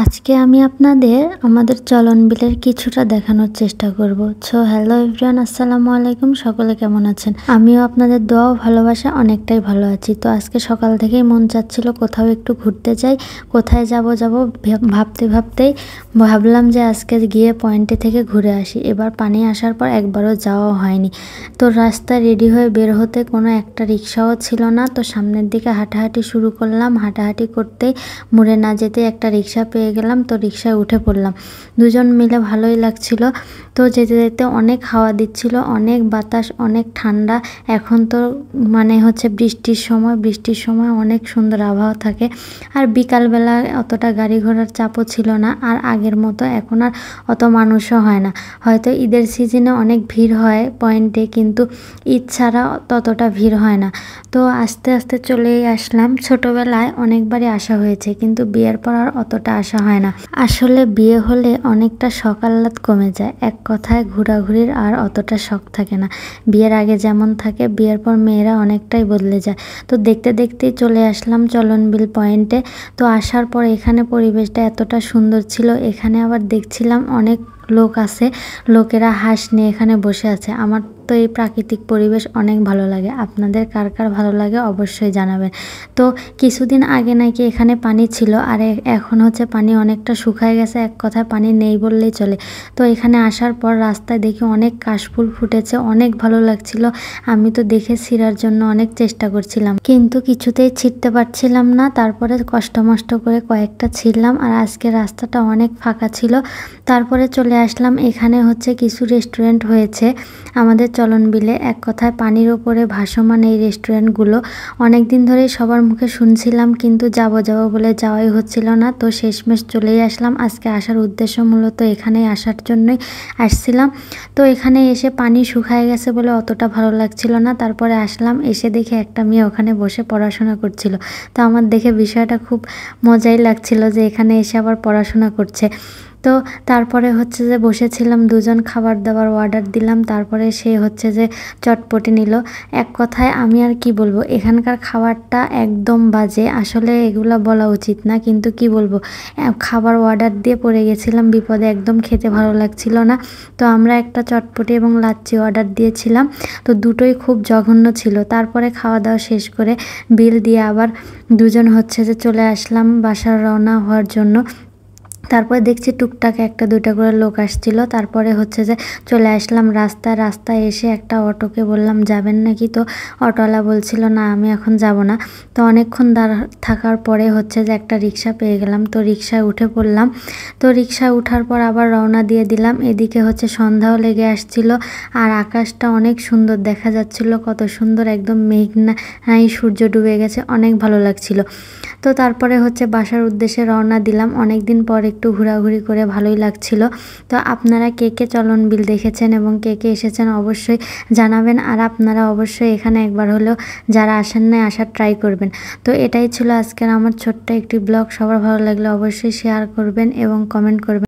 আজকে আমি আপনাদের আমাদের চলন বিলের কিছুটা দেখানোর চেষ্টা করব। হ্যালো এভরিওয়ান, আসসালামু আলাইকুম। সকলে কেমন আছেন? আমিও আপনাদের দোয়া ও ভালোবাসা অনেকটাই ভালো আছি। তো আজকে সকাল থেকেই মন চাচ্ছিল কোথাও একটু ঘুরতে যাই। কোথায় যাব ভাবতেই ভাবলাম যে আজকে গিয়ে পয়েন্টে থেকে ঘুরে আসি। এবার পানি আসার পর একবারও যাওয়া হয়নি। তো রাস্তায় রেডি হয়ে বের হতে কোনো একটা রিক্সাও ছিল না। তো সামনের দিকে হাঁটাহাঁটি শুরু করলাম। হাঁটাহাঁটি করতেই মুড়ে না যেতে একটা রিক্সা পেয়ে গেলাম। তো রিক্সায় উঠে পড়লাম। দুজন মিলে ভালোই লাগছিল। তো যেতে যেতে অনেক হাওয়া দিচ্ছিল, অনেক বাতাস, অনেক ঠান্ডা। এখন তো বৃষ্টির সময় অনেক সুন্দর আবহাওয়া থাকে। আর বিকালবেলা অতটা গাড়ি ঘোড়ার চাপও ছিল না। আর আগের মতো এখন আর অত মানুষও হয় না। হয়তো ঈদের সিজনে অনেক ভিড় হয় পয়েন্টে, কিন্তু ঈদ ছাড়া ততটা ভিড় হয় না। তো আস্তে আস্তে চলেই আসলাম। ছোটবেলায় অনেকবারই আসা হয়েছে, কিন্তু বিয়ের পর আর অতটা আসা হয় না। আসলে বিয়ে হলে অনেকটা শখ আহ্লাদ কমে যায়। এক কথায় ঘোরাঘুরির আর অতটা শখ থাকে না। বিয়ের আগে যেমন থাকে, বিয়ের পর মেয়েরা অনেকটাই বদলে যায়। তো দেখতে দেখতেই চলে আসলাম চলনবিল পয়েন্টে। তো আসার পর এখানে পরিবেশটা এতটা সুন্দর ছিল। এখানে আবার দেখছিলাম অনেক লোক আছে, লোকেরা হাঁস নিয়ে এখানে বসে আছে। আমার তো এই প্রাকৃতিক পরিবেশ অনেক ভালো লাগে। আপনাদের কার কার ভালো লাগে অবশ্যই জানাবেন। তো কিছুদিন আগে নাকি এখানে পানি ছিল, আর এখন পানি অনেকটা শুকায় গেছে। এক কথায় পানি নেই বললেই চলে। তো এখানে আসার পর রাস্তায় দেখি অনেক কাশফুল ফুটেছে, অনেক ভালো লাগছিল। আমি তো দেখে ছিঁড়ার জন্য অনেক চেষ্টা করছিলাম, কিন্তু কিছুতেই ছিঁড়তে পারছিলাম না। তারপরে কষ্ট মষ্ট করে কয়েকটা ছিঁড়লাম। আর আজকে রাস্তাটা অনেক ফাঁকা ছিল। তারপরে চলে আসলাম। এখানে কিছু রেস্টুরেন্ট হয়েছে আমাদের চলনবিলে। এক কথায় পানির ওপরে ভাসমান এই রেস্টুরেন্টগুলো অনেক দিন ধরেই সবার মুখে শুনছিলাম, কিন্তু যাব বলে যাওয়াই হচ্ছিল না। তো শেষমেশ চলেই আসলাম। আজকে আসার উদ্দেশ্য মূলত এখানে আসার জন্যই আসছিলাম। তো এখানে এসে পানি শুকায় গেছে বলে অতটা ভালো লাগছিল না। তারপরে আসলাম, এসে দেখে একটা মেয়ে ওখানে বসে পড়াশোনা করছিল। তো আমার দেখে বিষয়টা খুব মজাই লাগছিল যে এখানে এসে আবার পড়াশোনা করছে। তো তারপরে যে বসেছিলাম, দুজন খাবার দাবার অর্ডার দিলাম। তারপরে সে যে চটপটি নিল। এক কথায় আমি আর কি বলবো, এখানকার খাবারটা একদম বাজে। আসলে এগুলো বলা উচিত না, কিন্তু কি বলবো, খাবার অর্ডার দিয়ে পড়ে গেছিলাম বিপদে। একদম খেতে ভালো লাগছিল না। তো আমরা একটা চটপটি এবং লাচ্ছি অর্ডার দিয়েছিলাম। তো দুটোই খুব জঘন্য ছিল। তারপরে খাওয়া দাওয়া শেষ করে বিল দিয়ে আবার দুজন যে চলে আসলাম বাসার রওনা হওয়ার জন্য। তারপরে দেখছি টুকটাক একটা দুইটা করে লোক আসছিল। তারপরে যে চলে আসলাম রাস্তায় এসে একটা অটোকে বললাম যাবেন নাকি। তো অটোওয়ালা বলছিল না, আমি এখন যাব না। তো অনেকক্ষণ থাকার পরে যে একটা রিক্সা পেয়ে গেলাম। তো রিক্সায় উঠে পড়লাম। তো রিক্সায় উঠার পর আবার রওনা দিয়ে দিলাম। এদিকে সন্ধ্যাও লেগে আসছিল, আর আকাশটা অনেক সুন্দর দেখা যাচ্ছিল। কত সুন্দর, একদম মেঘ নাই, সূর্য ডুবে গেছে, অনেক ভালো লাগছিল। তো তারপরে বাসার উদ্দেশ্যে রওনা দিলাম। অনেক দিন পর একটু ঘোরাঘুরি করে ভালোই লাগছিল। তো আপনারা কে কে চলনবিল দেখেছেন এবং কে কে এসেছেন অবশ্যই জানাবেন। আর আপনারা অবশ্যই এখানে একবার হলেও যারা আসেন নাই আসার ট্রাই করবেন। তো এটাই ছিল আজকের আমার ছোট্ট একটি ব্লগ। সবার ভালো লাগলে অবশ্যই শেয়ার করবেন এবং কমেন্ট করবেন।